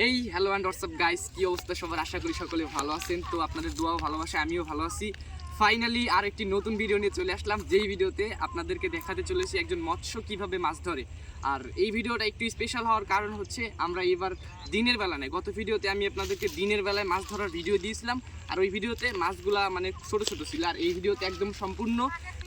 এই hello and WhatsApp guys, কি অবস্থা সবার? আশা করি সকলে ভালো আছেন। তো আপনাদের দোয়াও ভালোবাসা, আমিও ভালো আছি। ফাইনালি আর একটি নতুন ভিডিও নিয়ে চলে আসলাম, যেই ভিডিওতে আপনাদেরকে দেখাতে চলেছি একজন মৎস্য কিভাবে মাছ ধরে। আর এই ভিডিওটা একটু স্পেশাল হওয়ার কারণ হচ্ছে আমরা এবার দিনের বেলা নেই, গত ভিডিওতে আমি আপনাদেরকে দিনের বেলায় মাছ ধরার ভিডিও দিয়েছিলাম, আর ওই ভিডিওতে মাছগুলা মানে ছোটো ছোটো ছিল। আর এই ভিডিওতে একদম সম্পূর্ণ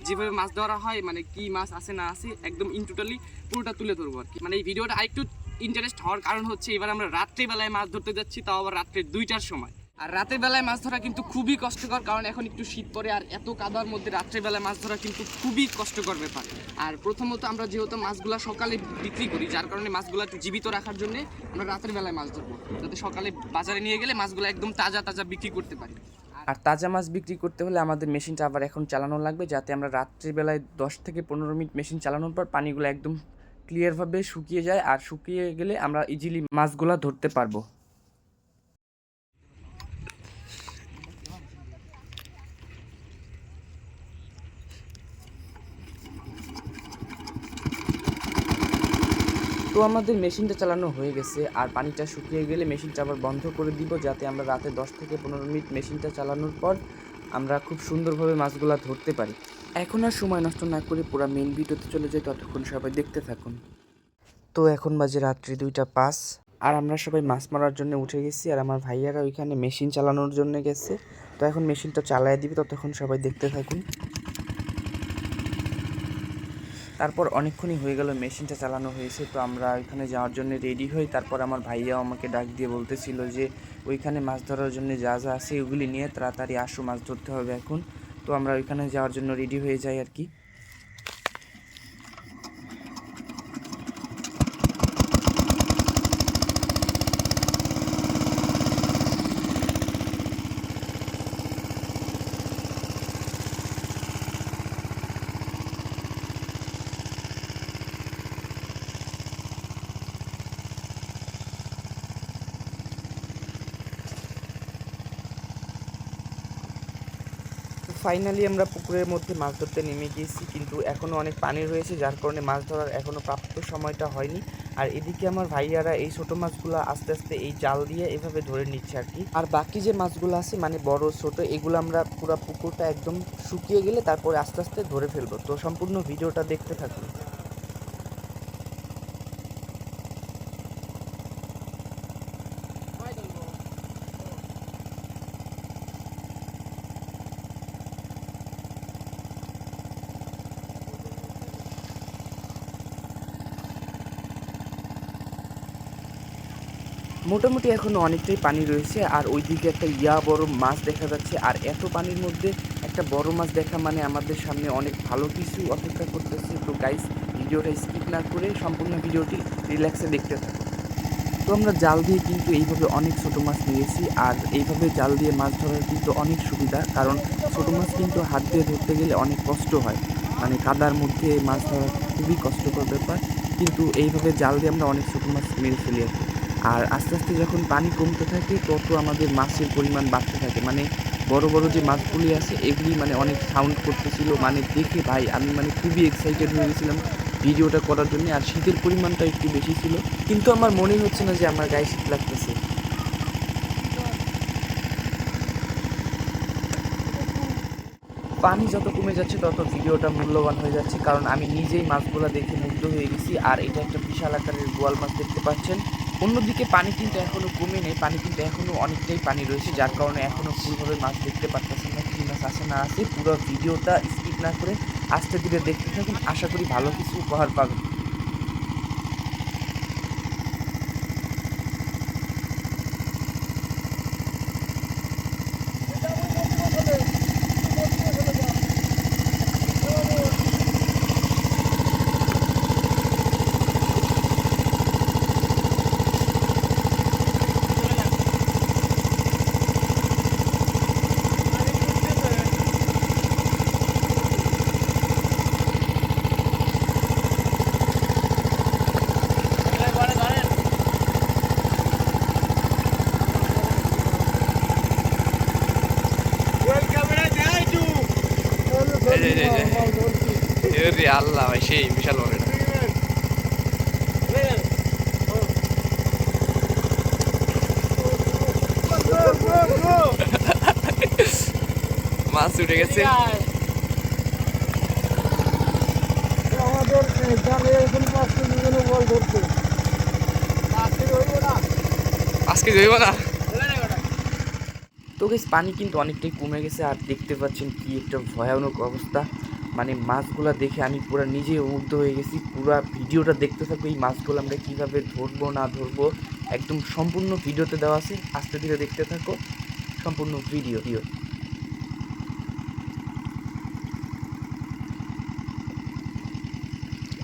যেভাবে মাছ ধরা হয়, মানে কি মাছ আছে না আছে একদম ইন টোটালি পুরোটা তুলে ধরবো আর কি। মানে এই ভিডিওটা আরেকটু ইন্টারেস্ট হওয়ার কারণ হচ্ছে এবার আমরা রাত্রিবেলায় মাছ ধরতে যাচ্ছি, তাও আবার রাত্রে 2টার সময়। আর রাতের বেলায় মাছ ধরা কিন্তু খুবই কষ্টকর, কারণ এখন একটু শীত পড়ে, আর এত কাদার মধ্যে রাত্রিবেলায় মাছ ধরা কিন্তু খুবই কষ্টকর ব্যাপার। আর প্রথমত আমরা যেহেতু মাছগুলো সকালে বিক্রি করি, যার কারণে মাছগুলো একটু জীবিত রাখার জন্য আমরা রাতের বেলায় মাছ ধরবো, যাতে সকালে বাজারে নিয়ে গেলে মাছগুলো একদম তাজা তাজা বিক্রি করতে পারি। আর তাজা মাছ বিক্রি করতে হলে আমাদের মেশিনটা আবার এখন চালানো লাগবে, যাতে আমরা রাত্রিবেলায় 10 থেকে 15 মিনিট মেশিন চালানোর পর পানিগুলো একদম ক্লিয়ারভাবে শুকিয়ে যায়, আর শুকিয়ে গেলে আমরা ইজিলি মাছগুলো ধরতে পারবো। তো আমাদের মেশিনটা চালানো হয়ে গেছে, আর পানিটা শুকিয়ে গেলে মেশিনটা আবার বন্ধ করে দিব, যাতে আমরা রাতে 10 থেকে 15 মিনিট মেশিনটা চালানোর পর আমরা খুব সুন্দরভাবে মাছগুলো ধরতে পারি। এখন আর সময় নষ্ট না করে পুরো মেইন ভিডিওতে চলে যাই, ততক্ষণ সবাই দেখতে থাকুন। তো এখন বাজে রাত্রি 2:05, আর আমরা সবাই মাছ মারার জন্য উঠে গেছি, আর আমার ভাইয়ারা ওইখানে মেশিন চালানোর জন্য গেছে। তো এখন মেশিনটা চালায় দিবে, ততক্ষণ সবাই দেখতে থাকুন। তারপর অনেকক্ষণই হয়ে গেল মেশিনটা চালানো হয়েছে, তো আমরা ওইখানে যাওয়ার জন্য রেডি হই। তারপর আমার ভাইয়াও আমাকে ডাক দিয়ে বলতেছিল যে ওইখানে মাছ ধরার জন্য যা যা আছে ওগুলি নিয়ে তাড়াতাড়ি আসো, মাছ ধরতে হবে এখন। তো আমরা ওইখানে যাওয়ার জন্য রেডি হয়ে যাই আর কি। ফাইনালি আমরা পুকুরের মধ্যে মাছ ধরতে নেমে গিয়েছি, কিন্তু এখনও অনেক পানি রয়েছে, যার কারণে মাছ ধরার এখনও প্রাপ্ত সময়টা হয়নি। আর এদিকে আমার ভাইয়ারা এই ছোটো মাছগুলো আস্তে আস্তে এই জাল দিয়ে এভাবে ধরে নিচ্ছে আর কি। আর বাকি যে মাছগুলো আছে মানে বড় ছোট, এগুলো আমরা পুরো পুকুরটা একদম শুকিয়ে গেলে তারপরে আস্তে আস্তে ধরে ফেলবো। তো সম্পূর্ণ ভিডিওটা দেখতে থাকুন। মোটামুটি এখনও অনেকটাই পানি রয়েছে, আর ওইদিকে একটা বড় মাছ দেখা যাচ্ছে। আর এত পানির মধ্যে একটা বড় মাছ দেখা মানে আমাদের সামনে অনেক ভালো কিছু অপেক্ষা করতেছে। তো গাইস, ভিডিওটা স্কিপ না করে সম্পূর্ণ ভিডিওটি রিল্যাক্সে দেখতে থাকুন। তো আমরা জাল দিয়ে কিন্তু এইভাবে অনেক ছোটো মাছ নিয়েছি, আর এইভাবে জাল দিয়ে মাছ ধরার কিন্তু অনেক সুবিধা, কারণ ছোটো মাছ কিন্তু হাত দিয়ে ধরতে গেলে অনেক কষ্ট হয়, মানে কাদার মধ্যে মাছ ধরা খুবই কষ্টকর ব্যাপার। কিন্তু এইভাবে জাল দিয়ে আমরা অনেক ছোটো মাছ মেরে ফেলি আর কি। আর আস্তে আস্তে যখন পানি কমতে থাকে তত আমাদের মাছের পরিমাণ বাড়তে থাকে, মানে বড় বড় যে মাছগুলি আছে এগুলি মানে অনেক সাউন্ড করতেছিল, মানে দেখে ভাই আমি মানে খুবই এক্সাইটেড হয়ে গেছিলাম ভিডিওটা করার জন্য। আর শীতের পরিমাণটা একটু বেশি ছিল, কিন্তু আমার মনে হচ্ছে না যে আমার গায়ে শীত লাগতেছে। পানি যত কমে যাচ্ছে তত ভিডিওটা মূল্যবান হয়ে যাচ্ছে, কারণ আমি নিজেই মাছগুলো দেখে মুগ্ধ হয়ে গেছি। আর এটা একটা বিশাল আকারের বোয়াল মাছ দেখতে পাচ্ছেন। অন্যদিকে পানি কিন্তু এখনও কমে নেই, পানি কিন্তু এখনও অনেকটাই পানি রয়েছে, যার কারণে এখনও ফুলভাবে মাছ দেখতে পাচ্ছেন না, কী মাছ আছে না আছে। পুরো ভিডিওটা স্কিপ না করে আস্তে ধীরে দেখতে থাকুন, আশা করি ভালো কিছু উপহার পাবেন। আল্লাহ ভাই, সেই বিশাল বড় এটা। মাছ উঠে গেছে। আমাদের জালে এখন 5 কেজি করে বল ধরছে। আজকে যাইব না। তো গাইস পানি কিন্তু অনেকটাই কমে গেছে আর দেখতে পাচ্ছেন কি একটা ভয়ানক অবস্থা, মানে মাছগুলা দেখে আমি পুরো নিজেই মুগ্ধ হয়ে গেছি। পুরো ভিডিওটা দেখতে থাকবো, এই মাছগুলো আমরা কিভাবে ধরবো না ধরবো একদম সম্পূর্ণ ভিডিওতে দেওয়া আছে, আস্তে ধীরে দেখতে থাকো সম্পূর্ণ ভিডিও।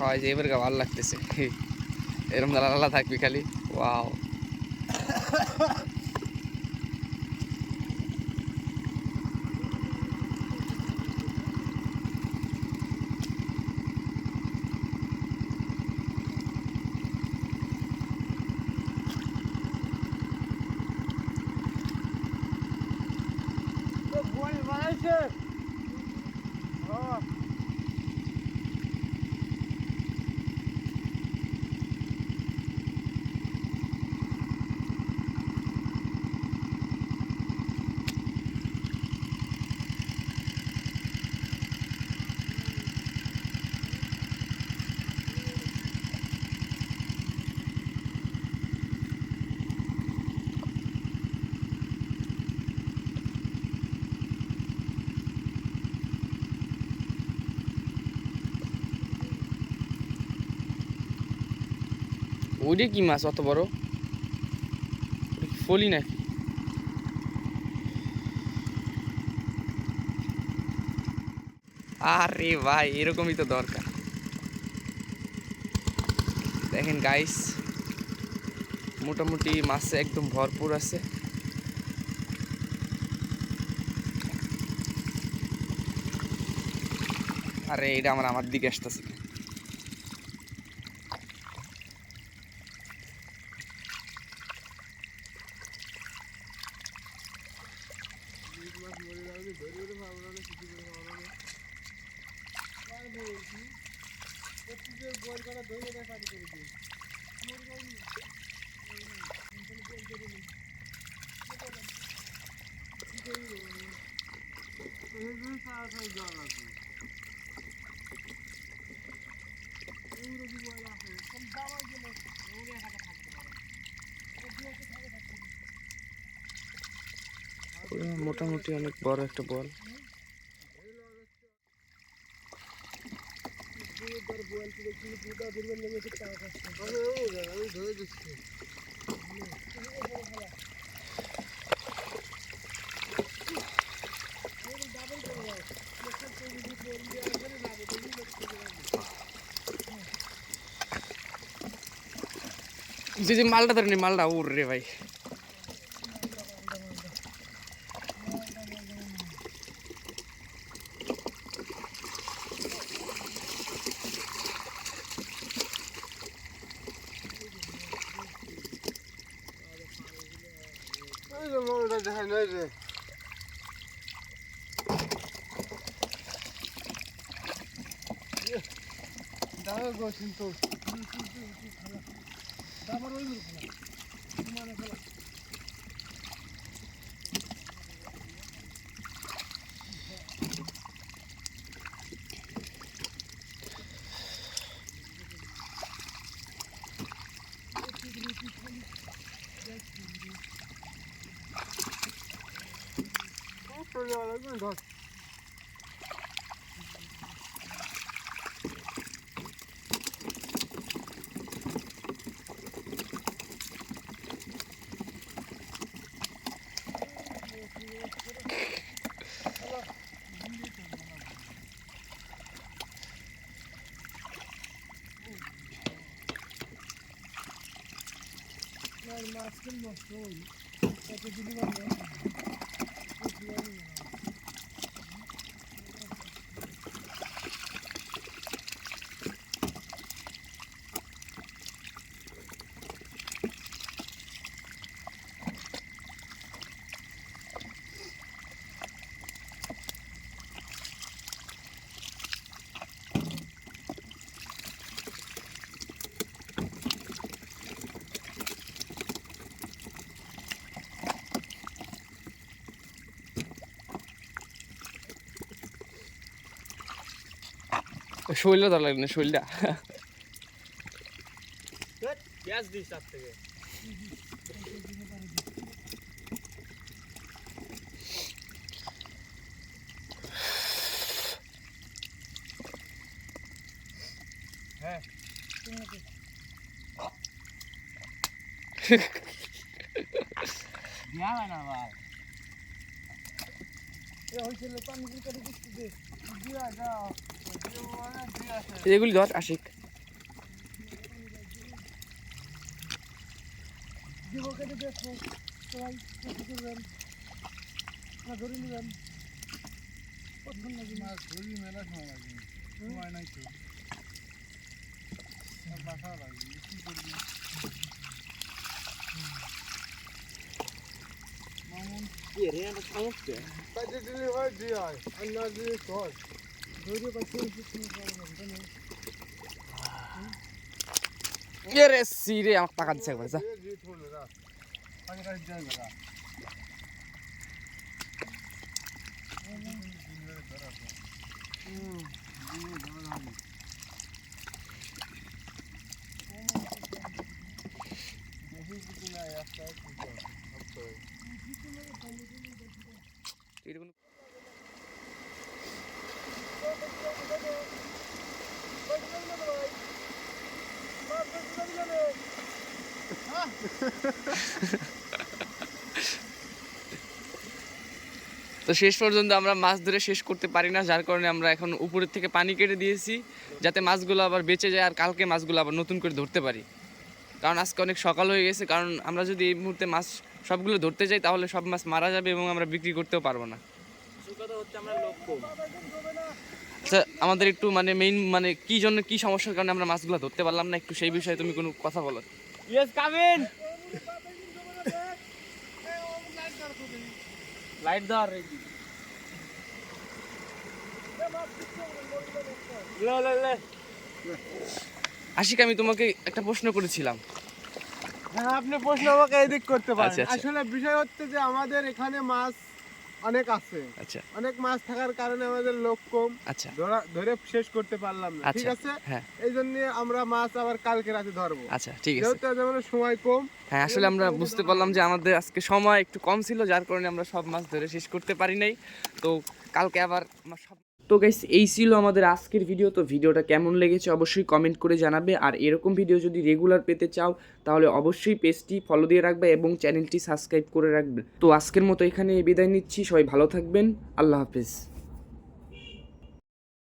হয় যে এবার ভালো লাগতেছে, এরকম লালা থাকবি খালি। ওয়াও, বই বানাইছে। ওইটা কি মাছ অত বড়? ফলি নাকি? আরে ভাই, এরকমই তো দরকার। দেখেন গাইস, মোটামুটি মাছে একদম ভরপুর আছে। আরে এটা আমার দিকে আসতেছে। মোটামুটি অনেক বড় একটা বল। যে মালটা ধরে নি, মালটা উড় রে ভাই। শৈলটা ধরা লাগবে না, শৈলটা। পেঁয়াজ দিস তার থেকে। হ্যাঁ দিয়া হয় না ভাই। এ হইছিল পানি দিতে দিতে দে। দিয়া যাও। এগুলি ধর আশিক। দিব কেটে দেখো সবাই কত করবেন না ধরে নেবেন কতক্ষণ লাগবে মাছ ধরি মেলা সময় লাগবে সময় নাই তো বাসা লাগবে কি করবি মামুন কি রে এটা সমস্যা কাজে দিলে হয় দিয়ে হয় আর না দিয়ে কর ধরে পাশে কিছু করবেন না কে রে সিরে আমার টাকা দিছে একবার যা। তো শেষ পর্যন্ত আমরা মাছ ধরে শেষ করতে পারি না, যার কারণে আমরা এখন উপরের থেকে পানি কেটে দিয়েছি যাতে মাছগুলো আবার বেঁচে যায় আর কালকে মাছগুলো আবার নতুন করে ধরতে পারি। কারণ আজকে অনেক সকাল হয়ে গেছে, কারণ আমরা যদি এই মুহূর্তে মাছ সবগুলো ধরতে যাই তাহলে সব মাছ মারা যাবে এবং আমরা বিক্রি করতেও পারবো না। আচ্ছা, আমাদের একটু মানে মেইন মানে কি জন্য কি সমস্যার কারণে আমরা মাছগুলো ধরতে পারলাম না, একটু সেই বিষয়ে তুমি কোনো কথা বলো। ইয়েস কামিন লাইট দাও রে লে আশিক, আমি তোমাকে একটা প্রশ্ন করেছিলাম। হ্যাঁ আপনি প্রশ্ন আমাকে এদিক করতে পারেন। আচ্ছা, আচ্ছা। আসলে বিষয় হচ্ছে যে আমাদের এখানে মাছ অনেক আছে, আচ্ছা অনেক মাছ থাকার কারণে আমাদের লোক কম, আচ্ছা ধরে শেষ করতে পারলাম না, ঠিক আচ্ছা, আছে? হ্যাঁ এই জন্য আমরা মাছ আবার কালকে রাতে ধরবো, আচ্ছা ঠিক আছে। যেহেতু আজ আমাদের সময় কম। হ্যাঁ, আসলে আমরা বুঝতে পারলাম যে আমাদের আজকে সময় একটু কম ছিল, যার কারণে আমরা সব মাছ ধরে শেষ করতে পারি নাই। তো কালকে আবার সব। তো গাইস, এই ছিল আমাদের আজকের ভিডিও। তো ভিডিওটা কেমন লেগেছে অবশ্যই কমেন্ট করে জানাবে, আর এরকম ভিডিও যদি রেগুলার পেতে চাও তাহলে অবশ্যই পেজটি ফলো দিয়ে রাখবে এবং চ্যানেলটি সাবস্ক্রাইব করে রাখবে। তো আজকের মতো এখানে বিদায় নিচ্ছি, সবাই ভালো থাকবেন, আল্লাহ হাফেজ।